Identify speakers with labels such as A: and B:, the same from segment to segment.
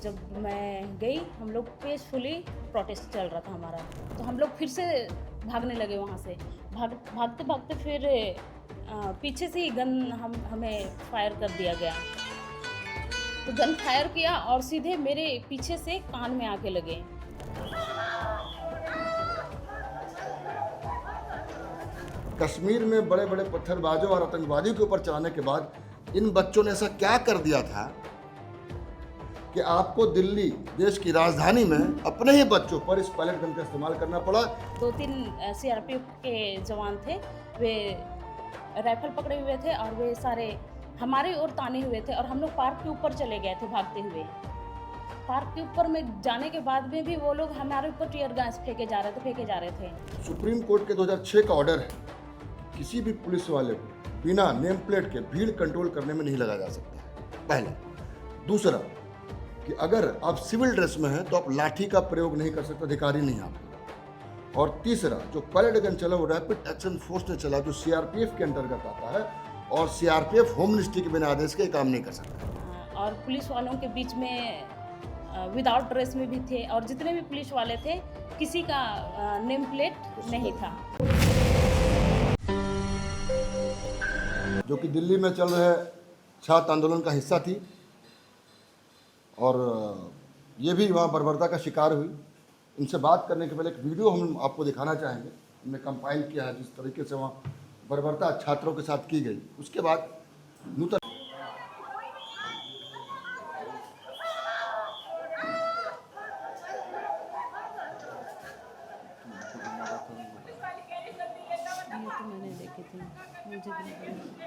A: जब मैं गई, हम लोग पीसफुली प्रोटेस्ट चल रहा था हमारा, तो हम लोग फिर से भागने लगे वहाँ से। भागते भागते फिर पीछे से ही गन हमें फायर कर दिया गया। तो गन फायर किया और सीधे मेरे पीछे से कान में आके लगे।
B: कश्मीर में बड़े बड़े पत्थरबाजों और आतंकवादियों के ऊपर चलाने के बाद इन बच्चों ने ऐसा क्या कर दिया था कि आपको दिल्ली, देश की राजधानी में, अपने ही बच्चों पर इस पैलेट गन का इस्तेमाल करना पड़ा।
A: 2-3 सीआरपीएफ के जवान थे, वे राइफल पकड़े हुए थे और वे सारे हमारी ओर ताने हुए थे और हम लोग पार्क के ऊपर चले गए थे भागते हुए। पार्क के ऊपर में जाने के बाद में भी वो लोग हमारे ऊपर टीयर गैस फेंके जा रहे थे।
B: सुप्रीम कोर्ट के 2006 का ऑर्डर है कि किसी भी पुलिस वाले को बिना नेम प्लेट के भीड़ कंट्रोल करने में नहीं लगा जा सकता, पहला। दूसरा कि अगर आप सिविल ड्रेस में हैं तो आप लाठी का प्रयोग नहीं कर सकते, अधिकारी नहीं आप। और तीसरा, जो पैलेट गन चला वो रैपिड एक्शन फोर्स ने चला, जो सीआरपीएफ के अंतर्गत आता है, और सीआरपीएफ होम मिनिस्ट्री के बिना आदेश के काम नहीं कर सकता।
A: और पुलिस वालों के बीच में विदाउट ड्रेस में भी थे और जितने भी पुलिस वाले थे किसी का नेम प्लेट नहीं था।
B: जो कि दिल्ली में चल रहे छात्र आंदोलन का हिस्सा थी और ये भी वहाँ बर्बरता का शिकार हुई। इनसे बात करने के पहले एक वीडियो हम आपको दिखाना चाहेंगे, हमने कंपाइल किया है जिस तरीके से वहाँ बर्बरता छात्रों के साथ की गई। उसके बाद नूतन
A: ये तो मैंने देखी थी, मुझे भी नहीं पता।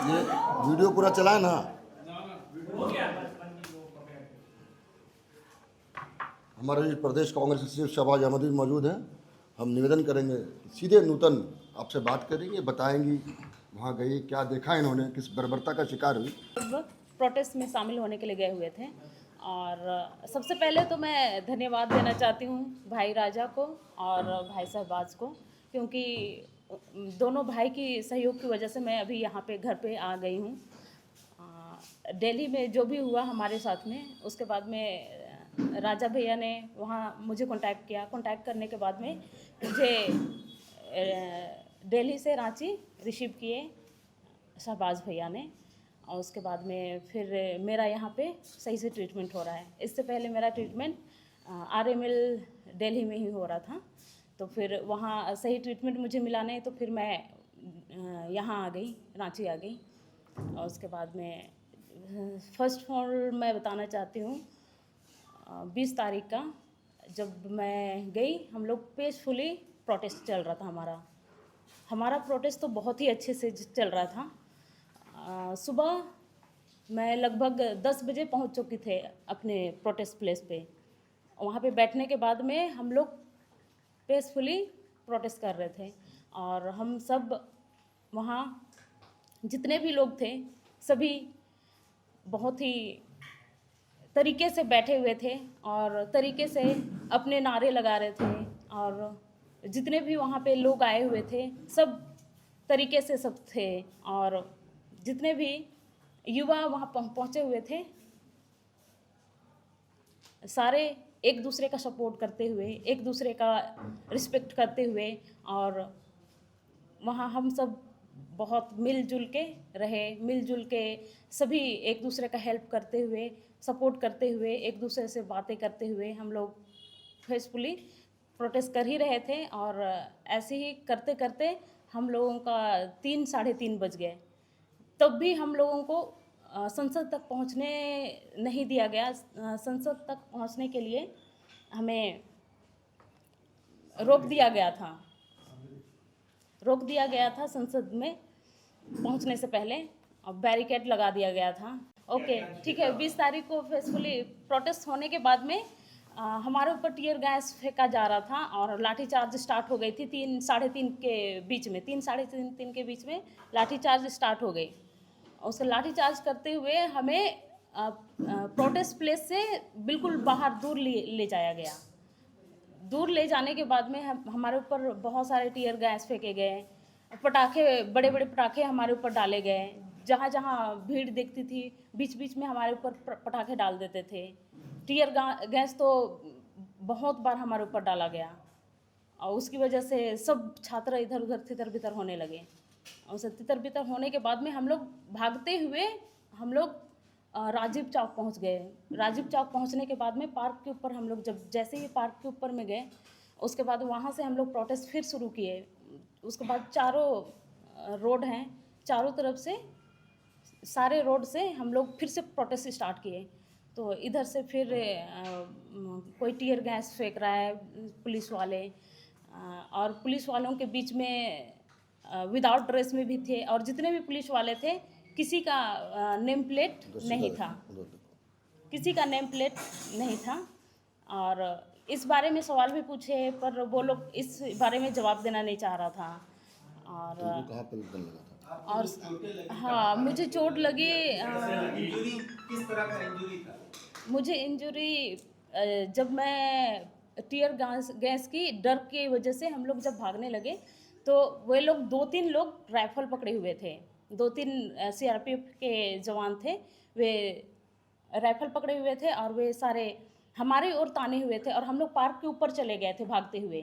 B: ये वीडियो पूरा चला है ना। हमारे प्रदेश कांग्रेस सचिव शहबाज अहमद भी मौजूद हैं। हम निवेदन करेंगे, सीधे नूतन आपसे बात करेंगे, बताएंगी वहाँ गई, क्या देखा इन्होंने, किस बर्बरता का शिकार हुई।
A: लगभग प्रोटेस्ट में शामिल होने के लिए गए हुए थे और सबसे पहले तो मैं धन्यवाद देना चाहती हूँ भाई राजा को और भाई शहबाज को, क्योंकि दोनों भाई की सहयोग की वजह से मैं अभी यहाँ पे घर पे आ गई हूँ। दिल्ली में जो भी हुआ हमारे साथ में, उसके बाद में राजा भैया ने वहाँ मुझे कांटेक्ट किया। कांटेक्ट करने के बाद में मुझे दिल्ली से रांची रिसीव किए शहबाज भैया ने, और उसके बाद में फिर मेरा यहाँ पे सही से ट्रीटमेंट हो रहा है। इससे पहले मेरा ट्रीटमेंट आरएमएल दिल्ली में ही हो रहा था, तो फिर वहाँ सही ट्रीटमेंट मुझे मिला नहीं, तो फिर मैं यहाँ आ गई, रांची आ गई। और उसके बाद में फर्स्ट ऑफ ऑल मैं बताना चाहती हूँ 20 तारीख का जब मैं गई, हम लोग पीसफुली प्रोटेस्ट चल रहा था हमारा प्रोटेस्ट तो बहुत ही अच्छे से चल रहा था। सुबह मैं लगभग 10 बजे पहुंच चुकी थे अपने प्रोटेस्ट प्लेस पे। वहाँ पे बैठने के बाद में हम लोग पीसफुली प्रोटेस्ट कर रहे थे और हम सब वहाँ जितने भी लोग थे सभी बहुत ही तरीके से बैठे हुए थे और तरीके से अपने नारे लगा रहे थे, और जितने भी वहाँ पे लोग आए हुए थे सब तरीके से सब थे, और जितने भी युवा वहाँ पहुँचे हुए थे सारे एक दूसरे का सपोर्ट करते हुए, एक दूसरे का रिस्पेक्ट करते हुए, और वहाँ हम सब बहुत मिलजुल के रहे, मिलजुल के सभी एक दूसरे का हेल्प करते हुए, सपोर्ट करते हुए, एक दूसरे से बातें करते हुए हम लोग फेसफुली प्रोटेस्ट कर ही रहे थे। और ऐसे ही करते करते हम लोगों का 3 साढ़े 3 बज गए। तब भी हम लोगों को संसद तक पहुंचने नहीं दिया गया। संसद तक पहुंचने के लिए हमें रोक दिया गया था संसद में पहुंचने से पहले, और बैरिकेड लगा दिया गया था। ओके, ठीक है। 20 तारीख को फेसफुली प्रोटेस्ट होने के बाद में हमारे ऊपर टीयर गैस फेंका जा रहा था और लाठीचार्ज स्टार्ट हो गई थी 3 साढ़े 3 के बीच में, 3 साढ़े 3 के बीच में लाठीचार्ज स्टार्ट हो गई। उसका लाठीचार्ज करते हुए हमें प्रोटेस्ट प्लेस से बिल्कुल बाहर दूर ले जाया गया। दूर ले जाने के बाद में हमारे ऊपर बहुत सारे टीयर गैस फेंके गए, पटाखे, बड़े बड़े पटाखे हमारे ऊपर डाले गए। जहाँ जहाँ भीड़ दिखती थी बीच बीच में हमारे ऊपर पटाखे डाल देते थे। टीयर गैस तो बहुत बार हमारे ऊपर डाला गया और उसकी वजह से सब छात्र इधर उधर तितर बितर होने लगे। और उसे तितर बितर होने के बाद में हम लोग भागते हुए राजीव चौक पहुंच गए। राजीव चौक पहुंचने के बाद में पार्क के ऊपर हम लोग जैसे ही पार्क के ऊपर में गए, उसके बाद वहाँ से हम लोग प्रोटेस्ट फिर शुरू किए। उसके बाद चारों रोड हैं, चारों तरफ से सारे रोड से हम लोग फिर से प्रोटेस्ट स्टार्ट किए। तो इधर से फिर कोई टीयर गैस फेंक रहा है पुलिस वाले, और पुलिस वालों के बीच में विदाउट ड्रेस में भी थे, और जितने भी पुलिस वाले थे किसी का नेम प्लेट नहीं था, किसी का नेम प्लेट नहीं था। और इस बारे में सवाल भी पूछे पर वो लोग इस बारे में जवाब देना नहीं चाह रहा था। और
B: कहाँ पे गन लगा था?
A: और हाँ, मुझे चोट लगी।
C: इंजरी किस तरह का इंजरी था?
A: मुझे इंजरी जब मैं टीयर गैस की डर की वजह से हम लोग जब भागने लगे तो वे लोग 2-3 लोग राइफल पकड़े हुए थे, 2-3 सीआरपीएफ के जवान थे, वे राइफल पकड़े हुए थे और वे सारे हमारे ओर ताने हुए थे। और हम लोग पार्क के ऊपर चले गए थे भागते हुए।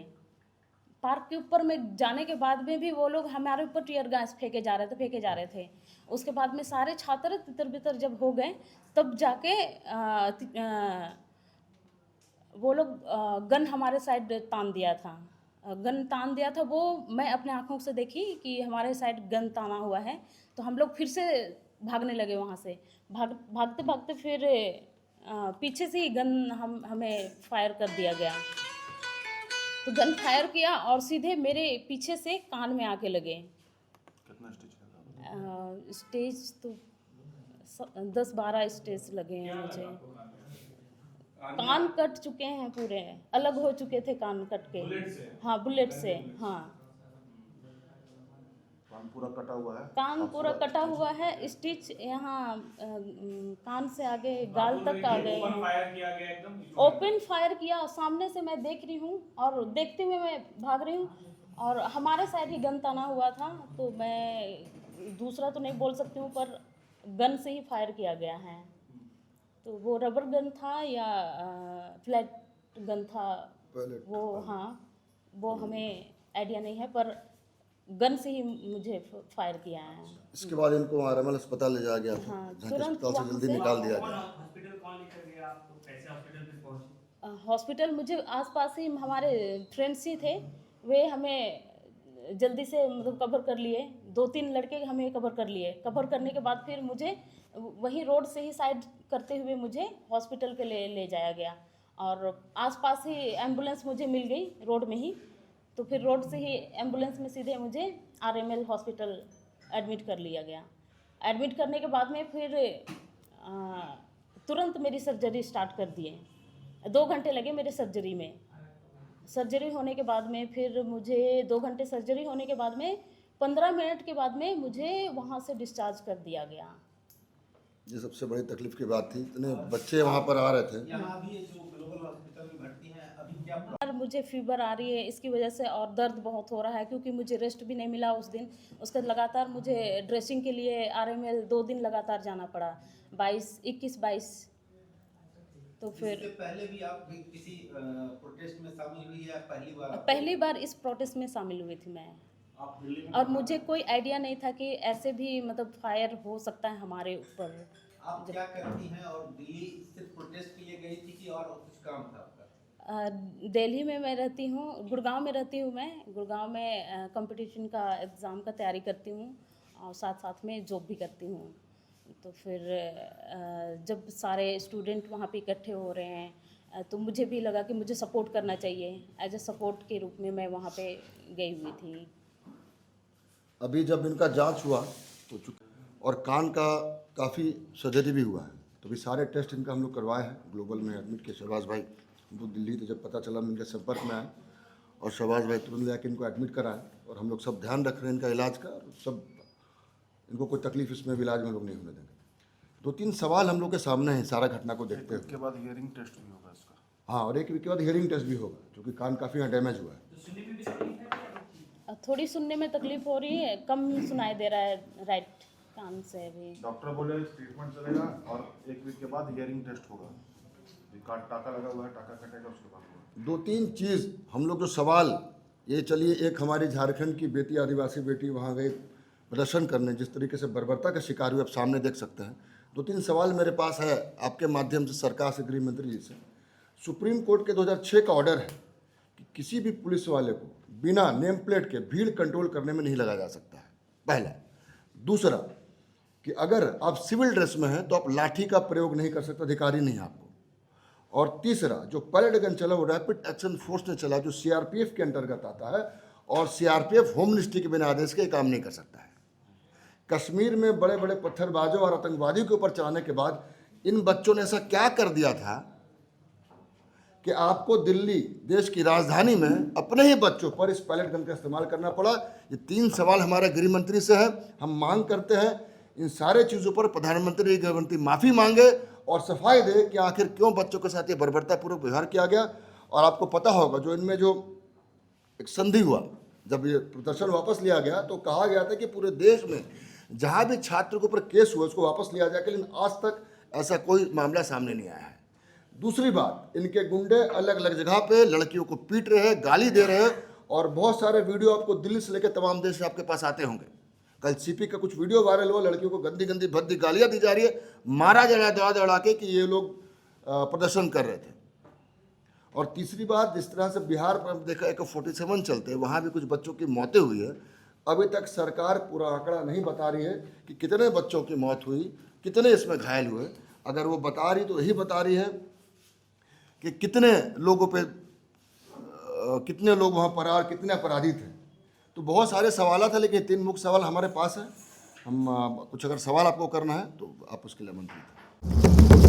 A: पार्क के ऊपर में जाने के बाद में भी वो लोग हमारे ऊपर टीयर गैस फेंके जा रहे थे। उसके बाद में सारे छात्र तितर बितर जब हो गए तब जाके वो लोग गन हमारे साइड तान दिया था। वो मैं अपने आँखों से देखी कि हमारे साइड गन ताना हुआ है। तो हम लोग फिर से भागने लगे वहाँ से। भागते भागते फिर पीछे से ही गन हमें फायर कर दिया गया। तो गन फायर किया और सीधे मेरे पीछे से कान में आके लगे।
C: कितना स्टिच लगा?
A: स्टेज तो 10-12 स्टेज लगे हैं मुझे। कान कट चुके हैं, पूरे अलग हो चुके थे कान कट के। हाँ, बुलेट से। हाँ,
C: कान पूरा कटा हुआ है?
A: कान पूरा कटा हुआ है। स्टिच यहाँ कान से आगे गाल तक आ गए हैं। ओपन फायर किया, सामने से मैं देख रही हूँ और देखते हुए मैं भाग रही हूँ और हमारे साइड ही गन ताना हुआ था। तो मैं दूसरा तो नहीं बोल सकती हूँ पर गन से ही फायर किया गया है। तो वो रबर गन था या फ्लैट गन था वो, हाँ, वो हमें आइडिया नहीं है, पर गन से ही मुझे फायर किया है।
B: इसके बाद इनको आरएमएल अस्पताल ले जाया गया था।
A: हाँ,
B: जहाँ
A: तुरंत
B: अस्पताल से
A: वहाँ
B: जल्दी
A: से
B: निकाल दिया गया।
D: हॉस्पिटल कौन लेकर गया आपको? कैसे हॉस्पिटल पे पहुंचे?
A: हॉस्पिटल मुझे आसपास ही हमारे फ्रेंड्स ही थे, वे हमें जल्दी से मतलब कवर कर लिए। 2-3 लड़के हमें कवर कर लिए। कवर करने के बाद फिर मुझे वही रोड से ही साइड करते हुए मुझे हॉस्पिटल के ले जाया गया और आसपास ही एम्बुलेंस मुझे मिल गई रोड में ही। तो फिर रोड से ही एम्बुलेंस में सीधे मुझे आरएमएल हॉस्पिटल एडमिट कर लिया गया। एडमिट करने के बाद में फिर तुरंत मेरी सर्जरी स्टार्ट कर दिए। 2 घंटे लगे मेरे सर्जरी में। सर्जरी होने के बाद में फिर मुझे 2 घंटे सर्जरी होने के बाद में 15 मिनट के बाद में मुझे वहाँ से डिस्चार्ज कर दिया गया।
B: ये सबसे बड़ी तकलीफ की बात थी। इतने बच्चे वहाँ पर आ रहे थे।
C: यहाँ भी जो ग्लोबल हॉस्पिटल में भर्ती हैं, अभी क्या
A: और मुझे फीवर आ रही है इसकी वजह से, और दर्द बहुत हो रहा है क्योंकि मुझे रेस्ट भी नहीं मिला उस दिन। उसका लगातार मुझे ड्रेसिंग के लिए आरएमएल 2 दिन लगातार जाना पड़ा, 21-22। तो फिर
C: इससे पहले भी आप किसी प्रोटेस्ट में शामिल हुई है?
A: पहली बार इस प्रोटेस्ट में शामिल हुई थी मैं। और मुझे कोई आइडिया नहीं था कि ऐसे भी मतलब फायर हो सकता है हमारे ऊपर।
C: आप क्या करती हैं और दिल्ली सिर्फ प्रोटेस्ट के लिए गई थी कि और कुछ काम था आपका?
A: दिल्ली में मैं रहती हूँ, गुड़गांव में रहती हूँ मैं। गुड़गांव में कंपटीशन का एग्ज़ाम का तैयारी करती हूँ और साथ साथ में जॉब भी करती हूँ। तो फिर जब सारे स्टूडेंट वहाँ पे इकट्ठे हो रहे हैं तो मुझे भी लगा कि मुझे सपोर्ट करना चाहिए। एज अ सपोर्ट के रूप में मैं वहाँ पे गई हुई थी।
B: अभी जब इनका जांच हुआ तो और कान का काफ़ी सर्जरी भी हुआ है, तो भी सारे टेस्ट इनका हम लोग करवाए हैं। ग्लोबल में एडमिट किए शहबाज भाई, हम लोग दिल्ली थे, जब पता चला हम इनके संपर्क में आए और शहबाज भाई तुरंत लेकर इनको एडमिट कराए और हम लोग सब ध्यान रख रहे हैं इनका इलाज का, और सब इनको कोई तकलीफ इसमें भी इलाज में हम लोग नहीं होने देंगे। 2-3 सवाल हम लोग के सामने हैं सारा घटना को देखते हुए।
E: के बाद हियरिंग टेस्ट भी होगा इसका।
B: हाँ, और एक वीक के बाद हियरिंग टेस्ट भी होगा, क्योंकि कान काफ़ी यहाँ डैमेज हुआ है।
D: तो सुनने में भी तकलीफ है?
A: थोड़ी सुनने में तकलीफ हो रही है, कम सुनाई दे रहा है राइट कान से भी।
E: डॉक्टर बोले ट्रीटमेंट चलेगा और 1 वीक के बाद हियरिंग टेस्ट होगा। टाका लगा हुआ है, टाका कटेगा उसके बाद होगा।
B: 2-3 चीज़ हम लोग जो सवाल, ये चलिए एक हमारी झारखंड की बेटी, आदिवासी बेटी वहाँ गई प्रदर्शन करने, जिस तरीके से बर्बरता का शिकार हुए आप सामने देख सकते हैं। 2-3 सवाल मेरे पास है आपके माध्यम से सरकार से, गृह मंत्री जी से। सुप्रीम कोर्ट के 2006 का ऑर्डर है कि किसी भी पुलिस वाले को बिना नेम प्लेट के भीड़ कंट्रोल करने में नहीं लगाया जा सकता है, पहला। दूसरा कि अगर आप सिविल ड्रेस में हैं तो आप लाठी का प्रयोग नहीं कर सकते, अधिकारी नहीं आपको। और तीसरा, जो पैलेट गन चला वो रैपिड एक्शन फोर्स ने चला, जो सीआरपीएफ के अंतर्गत आता है, और सीआरपीएफ होम मिनिस्ट्री के बिना आदेश के काम नहीं कर सकता है। कश्मीर में बड़े बड़े पत्थरबाजों और आतंकवादियों के ऊपर चलाने के बाद इन बच्चों ने ऐसा क्या कर दिया था कि आपको दिल्ली, देश की राजधानी में, अपने ही बच्चों पर इस पैलेट गन का इस्तेमाल करना पड़ा। ये 3 सवाल हमारे गृह मंत्री से है। हम मांग करते हैं इन सारे चीज़ों पर प्रधानमंत्री, गृह मंत्री माफ़ी मांगे और सफाई दे कि आखिर क्यों बच्चों के साथ ये बर्बरतापूर्वक व्यवहार किया गया। और आपको पता होगा, जो इनमें जो एक संधि हुआ, जब ये प्रदर्शन वापस लिया गया तो कहा गया था कि पूरे देश में जहाँ भी छात्र के ऊपर केस हुआ उसको वापस लिया जाएगा, लेकिन आज तक ऐसा कोई मामला सामने नहीं आया है। दूसरी बात, इनके गुंडे अलग अलग जगह पे लड़कियों को पीट रहे हैं, गाली दे रहे हैं, और बहुत सारे वीडियो आपको दिल्ली से लेकर तमाम देश से आपके पास आते होंगे। कल सीपी का कुछ वीडियो वायरल हुआ, लड़कियों को गंदी गंदी भद्दी गालियाँ दी जा रही है, मारा जा रहा है दौड़ा दौड़ा के कि ये लोग प्रदर्शन कर रहे थे। और तीसरी बात, जिस तरह से बिहार पर देखा AK-47 चलते हैं, वहाँ भी कुछ बच्चों की मौतें हुई है। अभी तक सरकार पूरा आंकड़ा नहीं बता रही है कि कितने बच्चों की मौत हुई, कितने इसमें घायल हुए। अगर वो बता रही तो यही बता रही है कि कितने लोगों पे, कितने लोग वहाँ फरार, कितने अपराधी थे। तो बहुत सारे सवाल थे, लेकिन 3 मुख्य सवाल हमारे पास हैं। हम कुछ अगर सवाल आपको करना है तो आप उसके लिए आमंत्रित हैं।